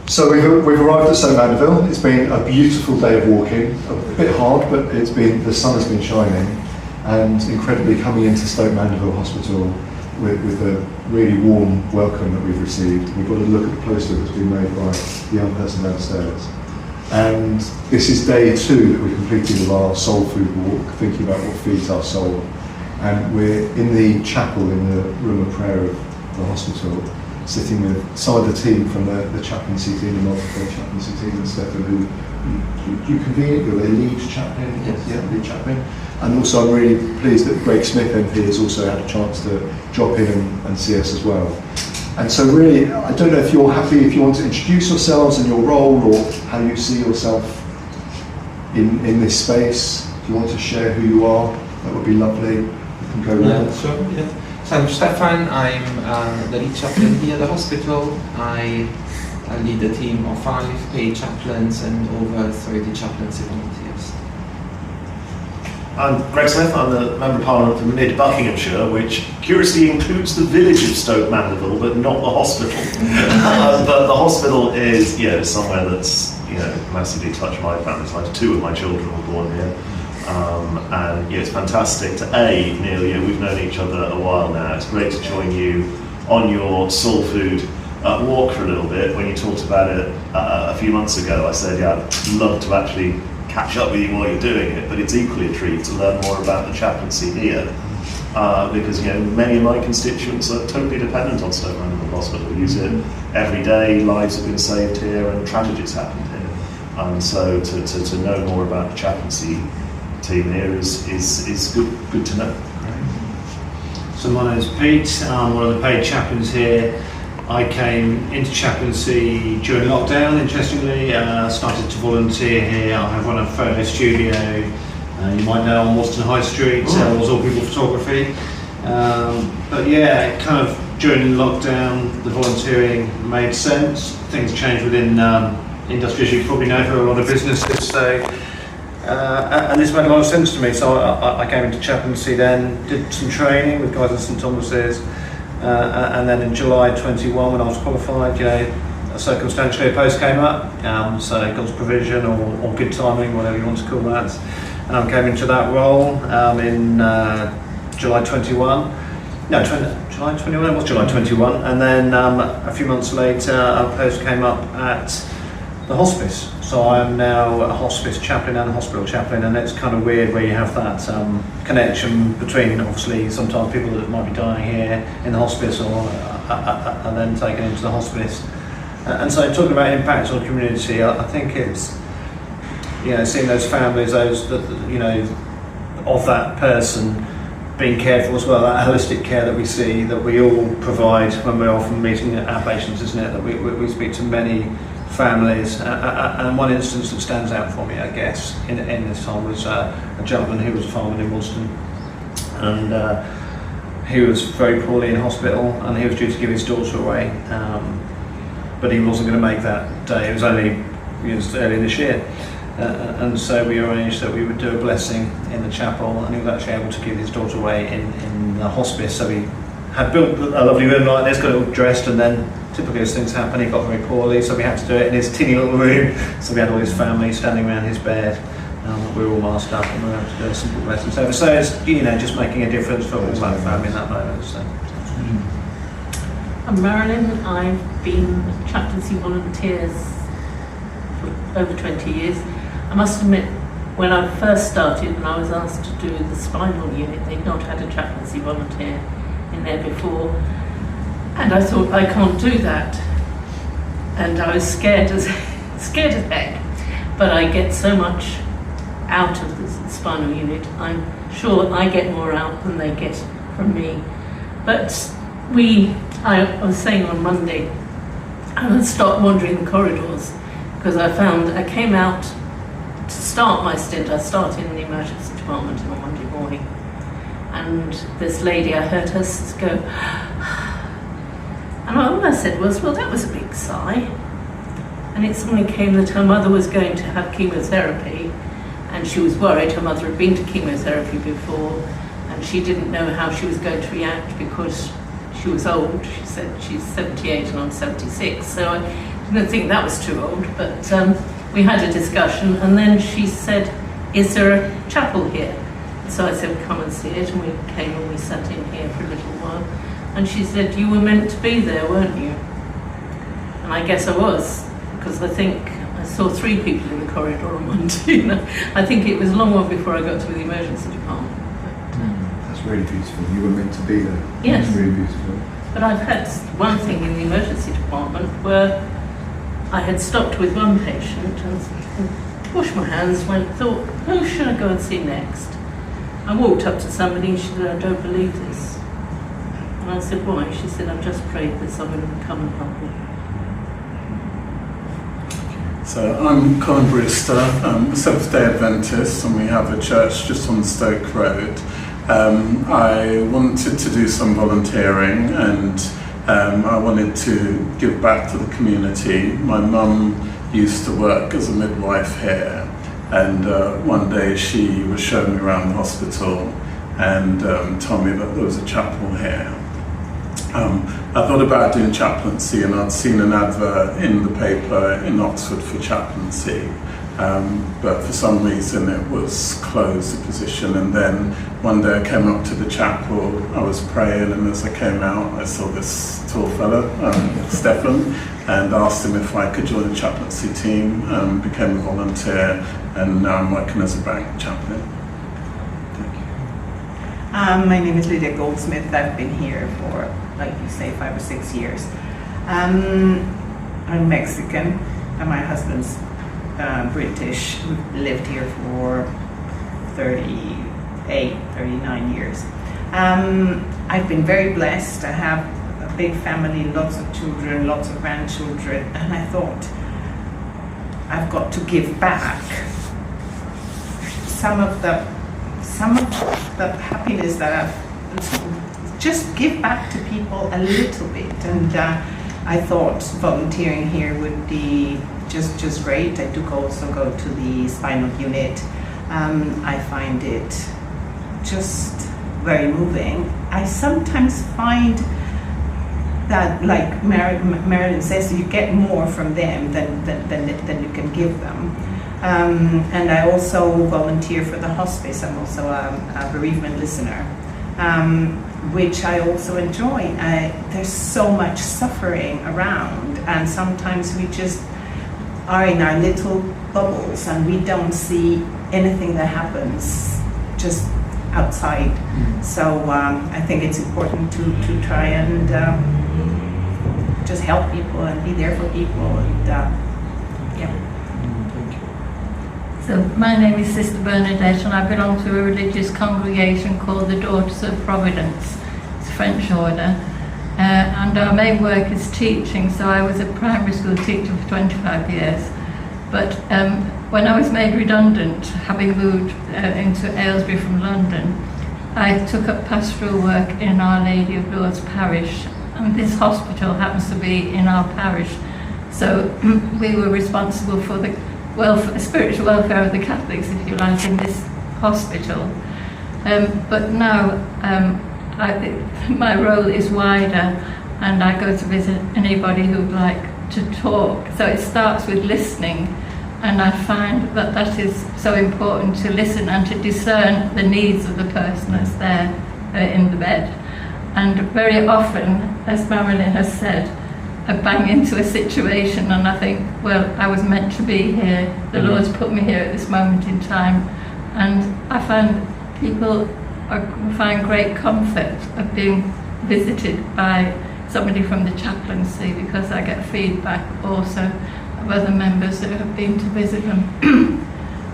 So we've arrived at Stoke Mandeville. It's been a beautiful day of walking, a bit hard, but the sun has been shining, and incredibly coming into Stoke Mandeville Hospital with a really warm welcome that we've received. We've got to look at the poster that's been made by the young person downstairs. And this is day 2 that we're completing of our soul food walk, thinking about what feeds our soul. And we're in the chapel in the room of prayer of the hospital, sitting with some of the team from the chaplaincy team, the multiple chaplaincy team, and Stefan, who you convene, you're their lead chaplain, yes. Yeah, lead chaplain. And also I'm really pleased that Greg Smith MP has also had a chance to drop in and see us as well. And so really, I don't know if you're happy, if you want to introduce yourselves and your role, or how you see yourself in this space. If you want to share who you are, that would be lovely. You can go around. Sure, yeah. So I'm Stefan, I'm the lead chaplain here at the hospital. I lead a team of 5 paid chaplains and over 30 chaplaincy volunteers. I'm Greg Smith, I'm the Member of Parliament for Mid Buckinghamshire, which curiously includes the village of Stoke Mandeville, but not the hospital. But the hospital is somewhere that's massively touched my family. Like 2 of my children were born here. And it's fantastic to Neil, we've known each other a while now. It's great to join you on your soul food walk for a little bit. When you talked about it a few months ago, I said, I'd love to actually catch up with you while you're doing it, but it's equally a treat to learn more about the chaplaincy here, because many of my constituents are totally dependent on Stoke Mandeville Hospital, use it every day, lives have been saved here and tragedies happened here. So to know more about the chaplaincy team here is good to know. So my name's Pete, I'm one of the paid chaplains here. I came into chaplaincy during lockdown, interestingly, started to volunteer here. I have run a photo studio, you might know, on Waston High Street, was All People Photography. But kind of during lockdown, the volunteering made sense. Things changed within industry, as you probably know, for a lot of businesses. So, and this made a lot of sense to me. So I came into chaplaincy then, did some training with guys at St Thomas's. And then in July 21, when I was qualified, circumstantially a post came up, so God's provision or good timing, whatever you want to call that, and I came into that role in July 21. No, July 21, it was July 21, and then a few months later a post came up at the hospice. So I am now a hospice chaplain and a hospital chaplain, and it's kind of weird where you have that connection between, obviously, sometimes people that might be dying here in the hospice or are then taken into the hospice. And so talking about impacts on the community, I think it's, seeing those families, those that, of that person being cared for as well, that holistic care that we see, that we all provide when we're often meeting our patients, isn't it? That we speak to many families, and one instance that stands out for me, I guess, in this time was a gentleman who was farming in Woolston, and he was very poorly in hospital, and he was due to give his daughter away, but he wasn't going to make that day. It was only early this year, and so we arranged that we would do a blessing in the chapel, and he was actually able to give his daughter away in the hospice. So he had built a lovely room like this, got it all dressed, and then typically as things happen, he got very poorly, so we had to do it in his teeny little room. So we had all his family standing around his bed. We were all masked up, and we were able to do a simple blessing service. So it's just making a difference for all that family in that moment. So. I'm Marilyn. I've been chaplaincy volunteers for over 20 years. I must admit, when I first started and I was asked to do the spinal unit, they'd not had a chaplaincy volunteer in there before. And I thought, I can't do that. And I was scared as heck. But I get so much out of the spinal unit. I'm sure I get more out than they get from me. But I was saying on Monday, I would stop wandering the corridors, because I came out to start my stint. I started in the emergency department on Monday morning. And this lady, I heard her go, and all I said was, well, that was a big sigh. And it suddenly came that her mother was going to have chemotherapy, and she was worried. Her mother had been to chemotherapy before, and she didn't know how she was going to react because she was old. She said she's 78 and I'm 76. So didn't think that was too old, but we had a discussion, and then she said, "Is there a chapel here?" So I said, "Come and see it," and we came and we sat in here for a little while. And she said, "You were meant to be there, weren't you?" And I guess I was, because I think I saw 3 people in the corridor on Monday. You know? I think it was long one before I got to the emergency department. That's really beautiful. You were meant to be there. Yes. That's really beautiful. But I've had one thing in the emergency department where I had stopped with one patient and washed my hands, thought, who should I go and see next? I walked up to somebody and she said, "I don't believe this." And I said, "Why?" She said, "I've just prayed that someone would come and help me." So I'm Colin Brewster, I'm a Seventh-day Adventist, and we have a church just on Stoke Road. I wanted to do some volunteering, and I wanted to give back to the community. My mum used to work as a midwife here, and one day she was showing me around the hospital and told me that there was a chapel here. I thought about doing chaplaincy, and I'd seen an advert in the paper in Oxford for chaplaincy, but for some reason it was closed, the position. And then one day I came up to the chapel, I was praying, and as I came out I saw this tall fella, Stefan, and asked him if I could join the chaplaincy team, became a volunteer, and now I'm working as a bank chaplain. My name is Lydia Goldsmith. I've been here for, like you say, 5 or 6 years. I'm Mexican and my husband's British. We've lived here for 39 years. I've been very blessed. I have a big family, lots of children, lots of grandchildren, and I thought, I've got to give back some of the happiness that I've just give back to people a little bit. And I thought volunteering here would be just great. I do also go to the spinal unit. I find it just very moving. I sometimes find that, like Marilyn says, you get more from them than you can give them. And I also volunteer for the hospice. I'm also a bereavement listener, which I also enjoy. There's so much suffering around, and sometimes we just are in our little bubbles and we don't see anything that happens just outside. So I think it's important to try and just help people and be there for people. And yeah. So my name is Sister Bernadette, and I belong to a religious congregation called the Daughters of Providence. It's a French order. And our main work is teaching, so I was a primary school teacher for 25 years. But when I was made redundant, having moved into Aylesbury from London, I took up pastoral work in Our Lady of Lourdes parish, and this hospital happens to be in our parish. So we were responsible for the spiritual welfare of the Catholics, if you like, in this hospital. But now my role is wider, and I go to visit anybody who'd like to talk. So it starts with listening, and I find that is so important, to listen and to discern the needs of the person that's there in the bed. And very often, as Marilyn has said, I bang into a situation and I think, well, I was meant to be here. The Lord's put me here at this moment in time. And I find people find great comfort of being visited by somebody from the chaplaincy, because I get feedback also of other members that have been to visit them.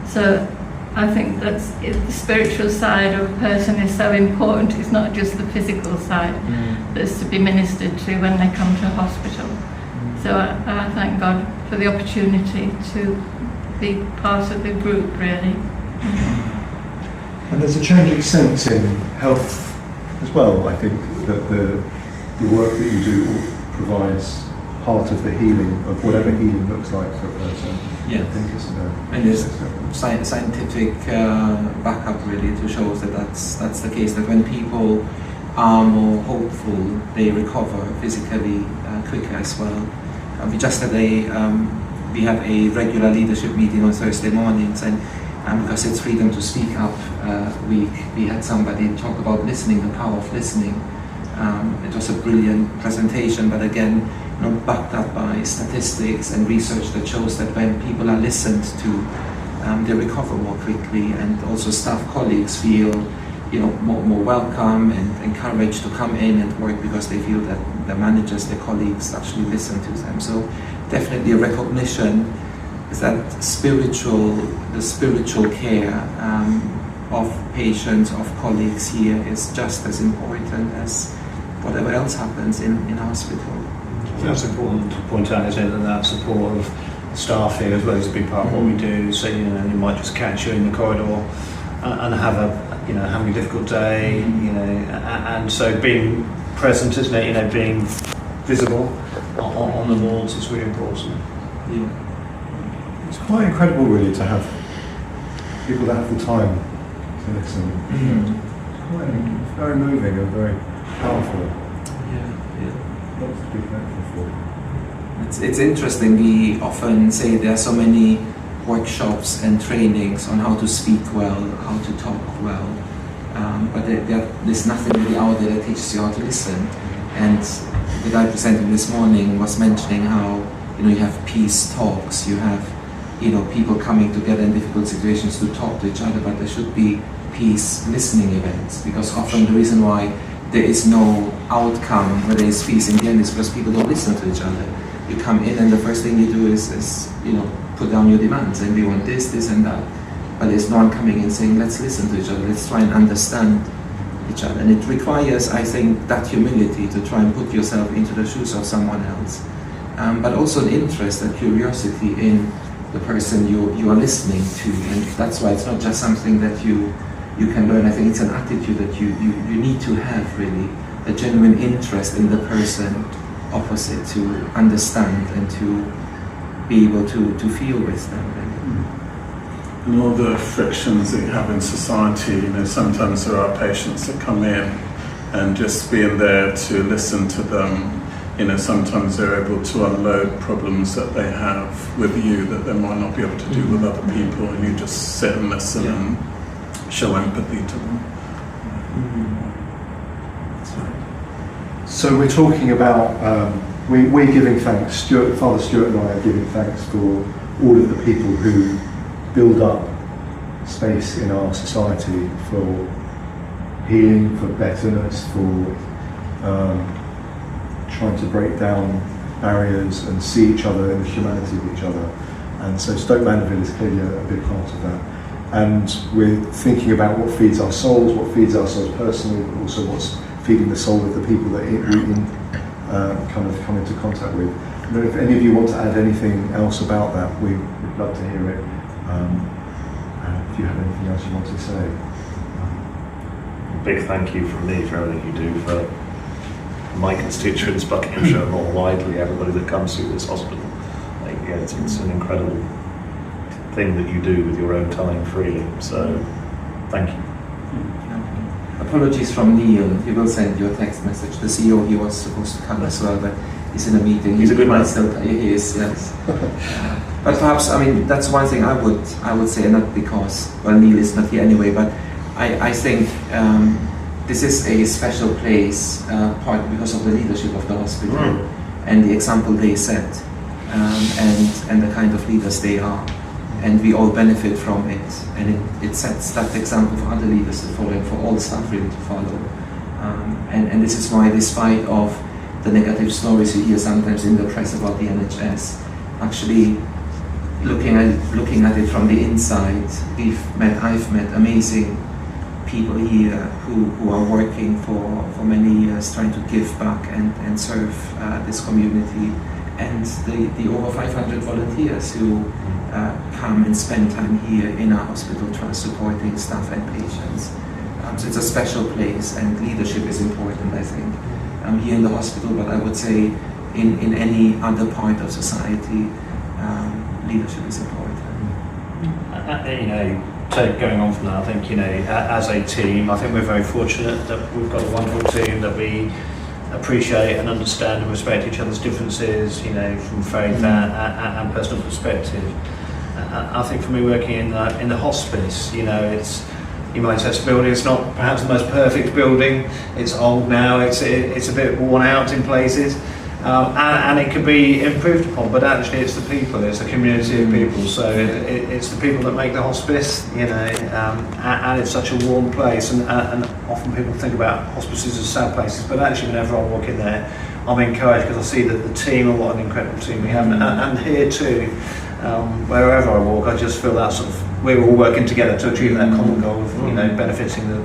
So I think that's the spiritual side of a person is so important. It's not just the physical side that's to be ministered to when they come to a hospital. So I thank God for the opportunity to be part of the group, really. And there's a changing sense in health as well. I think that the work that you do provides part of the healing of whatever healing looks like for a person. Yeah. I think it's and there's scientific backup really to show that that's the case, that when people are more hopeful, they recover physically quicker as well. we just had we have a regular leadership meeting on Thursday mornings, and because it's Freedom to Speak Up week, we had somebody talk about listening, the power of listening. It was a brilliant presentation, but again, backed up by statistics and research that shows that when people are listened to, they recover more quickly, and also staff colleagues feel more welcome and encouraged to come in and work because they feel that the managers, their colleagues actually listen to them. So definitely a recognition that the spiritual care of patients, of colleagues here is just as important as whatever else happens in hospital. That's important to point out, isn't it, that support of staff here as well is a big part of what we do. So you might just catch you in the corridor and have having a difficult day, and so being present, isn't it? Being visible on the wards is really important. Yeah. It's quite incredible, really, to have people that have the time to listen. It's quite very moving and very powerful. Lots to be thankful for. It's interesting. We often say there are so many workshops and trainings on how to speak well, how to talk well, but there's nothing really out there that teaches you how to listen. And the guy presenting this morning was mentioning how you have peace talks, you have people coming together in difficult situations to talk to each other, but there should be peace listening events, because often the reason why there is no outcome where there is peace in the end is because people don't listen to each other. You come in and the first thing you do is put down your demands and we want this and that. But there's no one coming in saying, let's listen to each other, let's try and understand each other. And it requires, I think, that humility to try and put yourself into the shoes of someone else. But also an interest and curiosity in the person you are listening to. And that's why it's not just something that you can learn. I think it's an attitude that you need to have, really, a genuine interest in the person opposite to understand and to be able to feel with them. And all the frictions that you have in society, sometimes there are patients that come in, and just being there to listen to them, sometimes they're able to unload problems that they have with you that they might not be able to do with other people, and you just sit and listen and show empathy to them. That's right. So we're talking about, we're giving thanks, Father Stuart and I are giving thanks for all of the people who build up space in our society for healing, for betterness, for trying to break down barriers and see each other in the humanity of each other. And so Stoke Mandeville is clearly a big part of that. And we're thinking about what feeds our souls personally, but also what's feeding the soul of the people that we kind of come into contact with. And if any of you want to add anything else about that, we'd love to hear it. If you have anything else you want to say. Big thank you from me for everything you do for my constituents, Buckinghamshire, more widely, everybody that comes through this hospital. It's an incredible thing that you do with your own time freely, so thank you. Apologies from Neil. He will send you a text message. The CEO, he was supposed to come as well, but he's in a meeting. He's a good man. He is, yes. But perhaps, that's one thing I would say, not because, Neil is not here anyway, but I think this is a special place, partly because of the leadership of the hospital and the example they set, and the kind of leaders they are. And we all benefit from it, and it sets that example for other leaders to follow and for all staff really to follow. And this is why, despite of the negative stories you hear sometimes in the press about the NHS, actually looking at it from the inside, I've met amazing people here who are working for many years trying to give back and serve this community, and the over 500 volunteers who come and spend time here in our hospital trust supporting staff and patients. So it's a special place, and leadership is important, I think, here in the hospital, but I would say in any other part of society, leadership is important. Going on from that, I think, as a team, I think we're very fortunate that we've got a wonderful team that we appreciate and understand and respect each other's differences, you know, from faith and personal perspective. I think for me, working in the hospice, you know, you might say it's a building, it's not perhaps the most perfect building, it's old now, it's a bit worn out in places, and it could be improved upon, but actually it's the people, it's a community of people, so it's the people that make the hospice, you know, and it's such a warm place, and often people think about hospices as sad places, but actually whenever I walk in there, I'm encouraged because I see that the team, and what an incredible team we have, and here too, wherever I walk, I just feel that sort of, we're all working together to achieve that common goal of, you know, benefiting the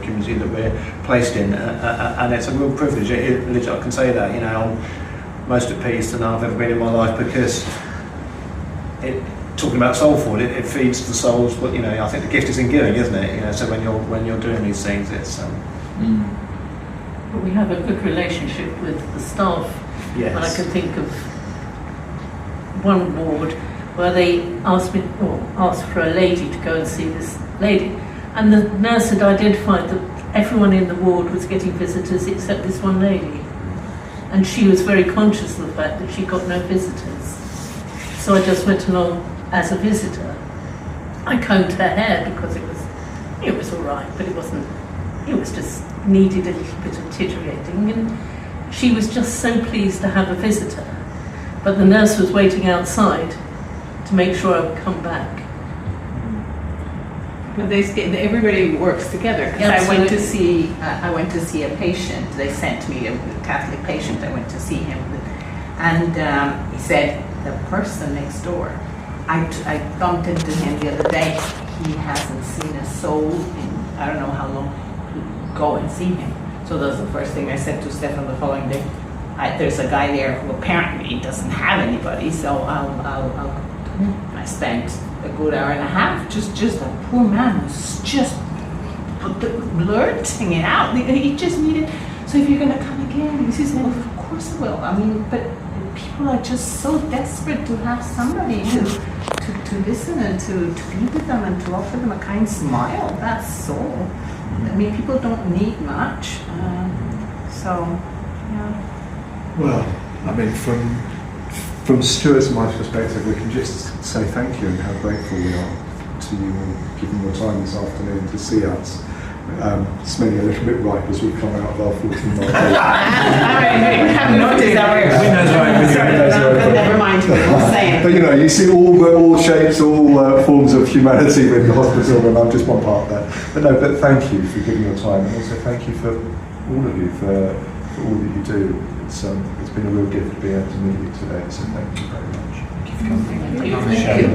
community that we're placed in, and it's a real privilege. I can say that, you know, I'm most at peace than I've ever been in my life, because talking about soul food, it feeds the souls. But you know, I think the gift is in giving, isn't it? You know, so when you're doing these things, it's. But we have a good relationship with the staff, Yes. and I can think of one ward where they asked for a lady to go and see this lady, and the nurse had identified that everyone in the ward was getting visitors except this one lady, and she was very conscious of the fact that she got no visitors. So I just went along as a visitor. I combed her hair because it was all right, but it wasn't. It was just needed a little bit of titillating, and she was just so pleased to have a visitor. But the nurse was waiting outside to make sure I would come back. But everybody works together. 'Cause I went to see a patient. They sent me a Catholic patient. I went to see him, and he said the person next door. I bumped into him the other day. He hasn't seen a soul in I don't know how long. Go and see him. So that was the first thing I said to Stefan the following day. There's a guy there who apparently doesn't have anybody, so I'll I spent a good hour and a half. Just a poor man was just blurting it out. He just needed. So if you're going to come again, he says, well, of course I will. I mean, but people are just so desperate to have somebody to listen and to be with them and to offer them a kind smile. That's all. I mean, people don't need much. So, yeah. Well, I mean, from Stuart's and my perspective, we can just say thank you and how grateful we are to you all giving your time this afternoon to see us. Smelling a little bit ripe as we've come out of our 14-mile walk. I haven't noticed that. Never mind, we'll say it. But you know, you see all shapes, all forms of humanity with the hospital, and I'm just one part of that. But thank you for giving your time, and also thank you for all of you for all that you do. It's been a real gift to be able to meet you today, so thank you very much. Thank you for coming. Thank you.